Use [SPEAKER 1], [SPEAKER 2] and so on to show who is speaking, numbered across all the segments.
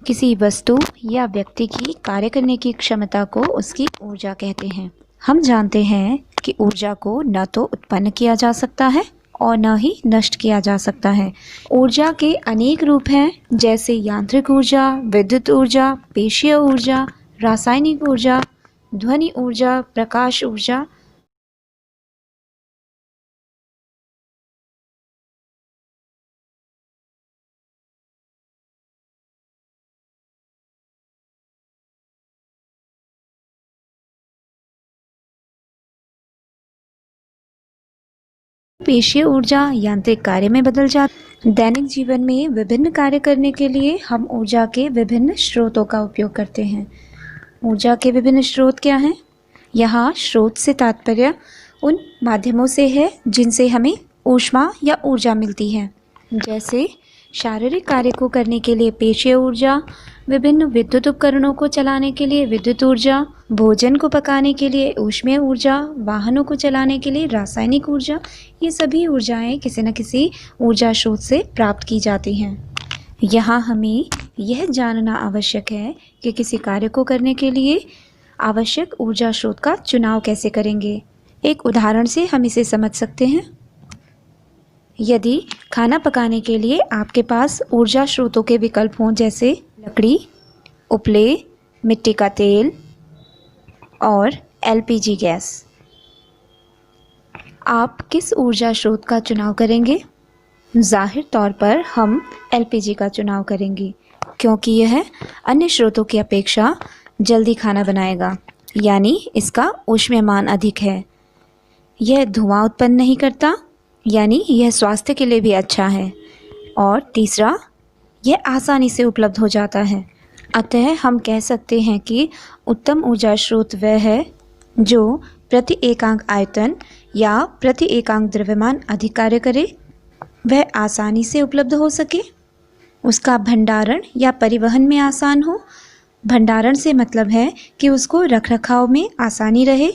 [SPEAKER 1] किसी वस्तु या व्यक्ति की कार्य करने की क्षमता को उसकी ऊर्जा कहते हैं। हम जानते हैं कि ऊर्जा को न तो उत्पन्न किया जा सकता है और न ही नष्ट किया जा सकता है। ऊर्जा के अनेक रूप हैं, जैसे यांत्रिक ऊर्जा, विद्युत ऊर्जा, पेशीय ऊर्जा, रासायनिक ऊर्जा, ध्वनि ऊर्जा, प्रकाश ऊर्जा। पेशीय ऊर्जा यांत्रिक कार्य में बदल जाती है। दैनिक जीवन में विभिन्न कार्य करने के लिए हम ऊर्जा के विभिन्न स्रोतों का उपयोग करते हैं। ऊर्जा के विभिन्न स्रोत क्या हैं? यहाँ स्रोत से तात्पर्य उन माध्यमों से है जिनसे हमें ऊष्मा या ऊर्जा मिलती है, जैसे शारीरिक कार्य को करने के लिए पेशीय ऊर्जा, विभिन्न विद्युत उपकरणों को चलाने के लिए विद्युत ऊर्जा, भोजन को पकाने के लिए ऊष्मीय ऊर्जा, वाहनों को चलाने के लिए रासायनिक ऊर्जा। ये सभी ऊर्जाएं किसी न किसी ऊर्जा स्रोत से प्राप्त की जाती हैं। यहाँ हमें यह जानना आवश्यक है कि किसी कार्य को करने के लिए आवश्यक ऊर्जा स्रोत का चुनाव कैसे करेंगे। एक उदाहरण से हम इसे समझ सकते हैं। यदि खाना पकाने के लिए आपके पास ऊर्जा स्रोतों के विकल्प हों, जैसे लकड़ी, उपले, मिट्टी का तेल और एलपीजी गैस, आप किस ऊर्जा स्रोत का चुनाव करेंगे? जाहिर तौर पर हम एलपीजी का चुनाव करेंगे, क्योंकि यह अन्य स्रोतों की अपेक्षा जल्दी खाना बनाएगा, यानी इसका ऊष्मीयमान अधिक है। यह धुआं उत्पन्न नहीं करता, यानी यह स्वास्थ्य के लिए भी अच्छा है। और तीसरा, यह आसानी से उपलब्ध हो जाता है। अतः हम कह सकते हैं कि उत्तम ऊर्जा स्रोत वह है जो प्रति एकांक आयतन या प्रति एकांक द्रव्यमान अधिक कार्य करे, वह आसानी से उपलब्ध हो सके, उसका भंडारण या परिवहन में आसान हो। भंडारण से मतलब है कि उसको रखरखाव में आसानी रहे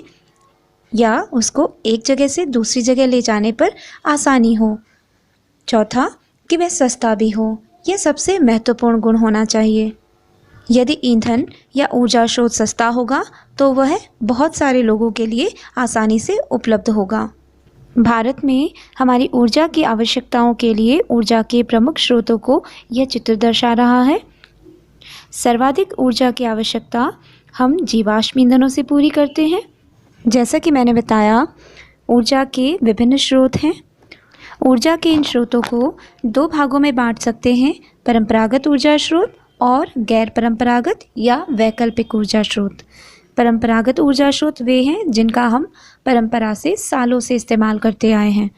[SPEAKER 1] या उसको एक जगह से दूसरी जगह ले जाने पर आसानी हो। चौथा, कि वह सस्ता भी हो। यह सबसे महत्वपूर्ण गुण होना चाहिए। यदि ईंधन या ऊर्जा स्रोत सस्ता होगा तो वह बहुत सारे लोगों के लिए आसानी से उपलब्ध होगा। भारत में हमारी ऊर्जा की आवश्यकताओं के लिए ऊर्जा के प्रमुख स्रोतों को यह चित्र दर्शा रहा है। सर्वाधिक ऊर्जा की आवश्यकता हम जीवाश्म ईंधनों से पूरी करते हैं। जैसा कि मैंने बताया, ऊर्जा के विभिन्न स्रोत हैं। ऊर्जा के इन स्रोतों को दो भागों में बांट सकते हैं, परंपरागत ऊर्जा स्रोत और गैर परंपरागत या वैकल्पिक ऊर्जा स्रोत। परंपरागत ऊर्जा स्रोत वे हैं जिनका हम परंपरा से सालों से इस्तेमाल करते आए हैं।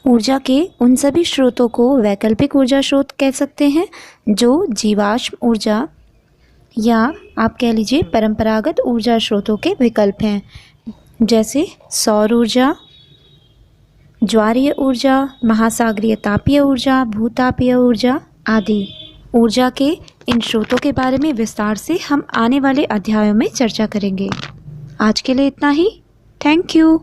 [SPEAKER 1] ऊर्जा के उन सभी स्रोतों को वैकल्पिक ऊर्जा स्रोत कह सकते हैं जो जीवाश्म ऊर्जा या आप कह लीजिए परंपरागत ऊर्जा स्रोतों के विकल्प हैं, जैसे सौर ऊर्जा, ज्वारीय ऊर्जा, महासागरीय तापीय ऊर्जा, भूतापीय ऊर्जा आदि। ऊर्जा के इन स्रोतों के बारे में विस्तार से हम आने वाले अध्यायों में चर्चा करेंगे। आज के लिए इतना ही। Thank you.